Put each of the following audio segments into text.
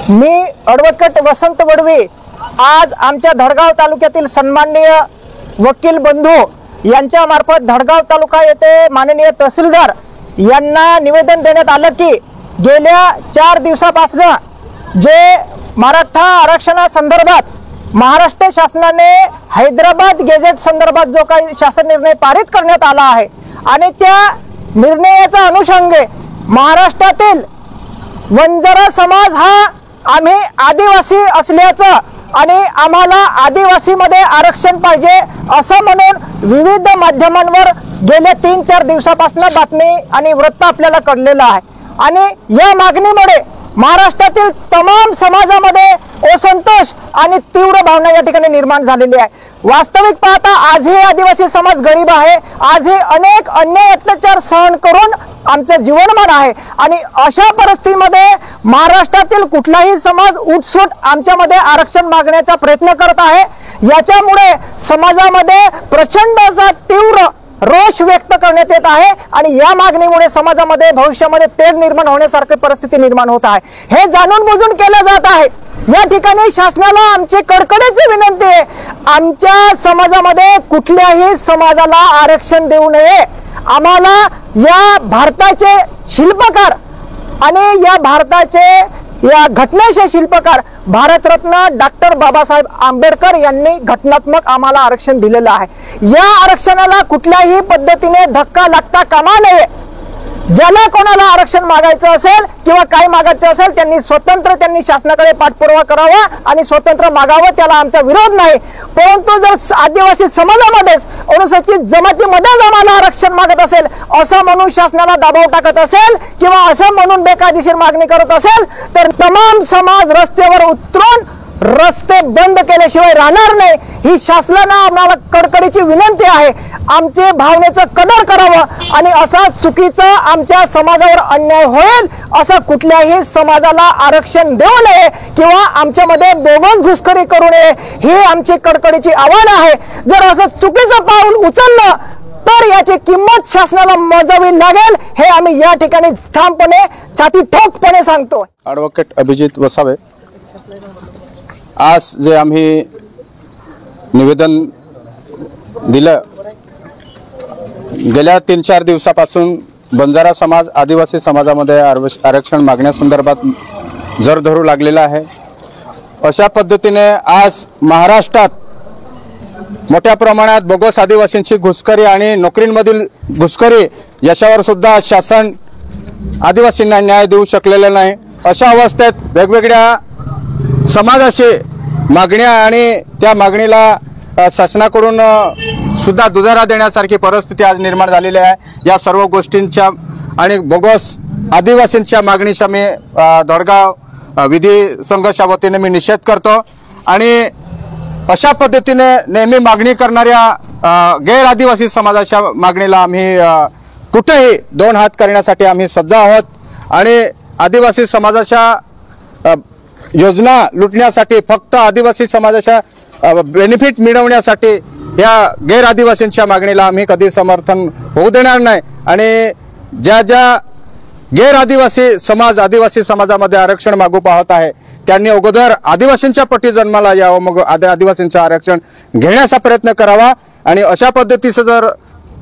मी advocate वसंत वडवे आज आमच्या धडगाव तालुक्यातील सन्माननीय वकील बंधू यांच्या मार्फत धडगाव तालुका येथे माननीय तहसीलदार यांना निवेदन देण्यात आलं की गेल्या 4 दिवसापासून जे मराठा आरक्षणासंदर्भात महाराष्ट्र शासनाने हैदराबाद गेजेट संदर्भात जो काही शासन निर्णय पारित करण्यात आला आहे आणि त्या निर्णयाचा अनुषंगे महाराष्ट्रातील वंजारा समाज हा आम्ही आदिवासी असल्याचं आणि आम्हाला आदिवासीमध्ये आरक्षण पाहिजे असं म्हणून विविध माध्यमांवर गेल्या 3-4 दिवसापासून बातमी आणि वृत्त आपल्याला कळलेलं आहे आणि या मागणीमुळे महाराष्ट्रातील तमाम समाजामध्ये असंतोष आणि तीव्र भावना या ठिकाणी निर्माण झालेली आहे। वास्तविक पाहता आजही आदिवासी समाज गरीब आहे, आजही अनेक अन्याय अत्याचार सहन करून आमचं जीवनमान आहे आणि अशा परिस्थितीमध्ये महाराष्ट्रातील कुठलाही समाज उठसूट आमच्यामध्ये आरक्षण मागण्याचा प्रयत्न करत आहे। याच्यामुळे समाजामध्ये प्रचंड असा तीव्र रोष व्यक्त करण्यात येत आहे आणि या मागणीमुळे समाजामध्ये भविष्यामध्ये तेढ निर्माण होण्यासारखी परिस्थिती निर्माण होत आहे। हे जाणून बुजून केलं जात आहे। या ठिकाणी शासनाला आमची कडकडीची विनंती आहे, आमच्या समाजामध्ये कुठल्याही समाजाला आरक्षण देऊ नये। आम्हाला या भारताचे शिल्पकार आणि या भारताचे या घटनेचे शिल्पकार भारतरत्न डॉक्टर बाबासाहेब आंबेडकर यांनी घटनात्मक आम्हाला आरक्षण दिलेलं आहे। या आरक्षणाला कुठल्याही पद्धतीने धक्का लागता कामा नये। ज्याला कोणाला आरक्षण मागायचं असेल किंवा काय मागायचं असेल त्यांनी स्वतंत्र शासनाकडे पाठपुरावा करावा आणि स्वतंत्र मागावं, त्याला आमचा विरोध नाही। परंतु जर आदिवासी समाजामध्येच अनुसूचित जमातीमध्येच आम्हाला आरक्षण मागत असेल असं म्हणून शासनाला दबाव टाकत असेल किंवा असं म्हणून बेकायदेशीर मागणी करत असेल तर तमाम समाज रस्त्यावर उतरून रस्ते बंद केल्याशिवाय राहणार नाही। ही शासनाला आम्हाला कडकडीची विनंती आहे, आमचे भावनेचं कदर करावं आणि असा चुकीचा आमच्या समाजावर अन्याय होईल असं कुठल्याही समाजाला आरक्षण देऊ नये किंवा आमच्यामध्ये बोगस घुसखोरी करू नये, ही आमची कडकडीची आव्हान आहे। जर असं चुकीचं पाऊल उचललं तर याची किंमत शासनाला मोजावी लागेल, हे आम्ही या ठिकाणी ठामपणे छाती ठोकपणे सांगतो। ॲडव्होकेट अभिजित वसावे, आज जे आम्ही निवेदन दिलं, गेल्या 3-4 दिवसापासून बंजारा समाज आदिवासी समाजामध्ये आरक्षण मागण्यासंदर्भात जर धरू लागलेला आहे। अशा पद्धतीने आज महाराष्ट्रात मोठ्या प्रमाणात बोगस आदिवासींची घुसखोरी आणि नोकरींमधील घुसखोरी याच्यावर सुद्धा शासन आदिवासींना न्याय देऊ शकलेला नाही। अशा अवस्थेत वेगवेगळ्या समाजाशी मागण्या आणि त्या मागणीला शासनाकडून सुद्धा दुजारा देण्यासारखी परिस्थिती आज निर्माण झालेली आहे। या सर्व गोष्टींच्या आणि बोगस आदिवासींच्या मागणीचा मी धडगाव विधी संघाच्या वतीने मी निषेध करतो आणि अशा पद्धतीने नेहमी मागणी करणाऱ्या गैर आदिवासी समाजाच्या मागणीला आम्ही कुठेही 2 हात करण्यासाठी आम्ही सज्ज आहोत आणि आदिवासी समाजाच्या योजना लुटण्यासाठी फक्त आदिवासी समाजाच्या बेनिफिट मिळवण्यासाठी या गैर आदिवासींच्या मागणीला आम्ही कधी समर्थन होऊ देणार नाही आणि ज्या गैर आदिवासी समाजामध्ये आरक्षण मागू पाहत आहे त्यांनी अगोदर आदिवासींच्या पट्टी जन्माला यावं, मग आदिवासींचं आरक्षण घेण्याचा प्रयत्न करावा आणि अशा पद्धतीचं जर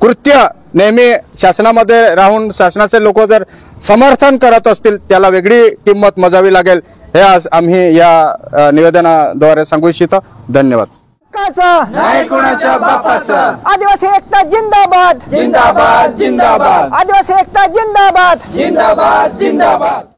कृत्य नेहमी शासनामध्ये राहून शासनाचे लोक जर समर्थन करत असतील त्याला वेगळी किंमत मोजावी लागेल, हे आज आम्ही या निवेदनाद्वारे सांगू इच्छितो। धन्यवाद। नाही कोणाच्या बापाचं आदिवासी एकता जिंदाबाद जिंदाबाद जिंदाबाद, आदिवासी एकता जिंदाबाद जिंदाबाद जिंदाबाद।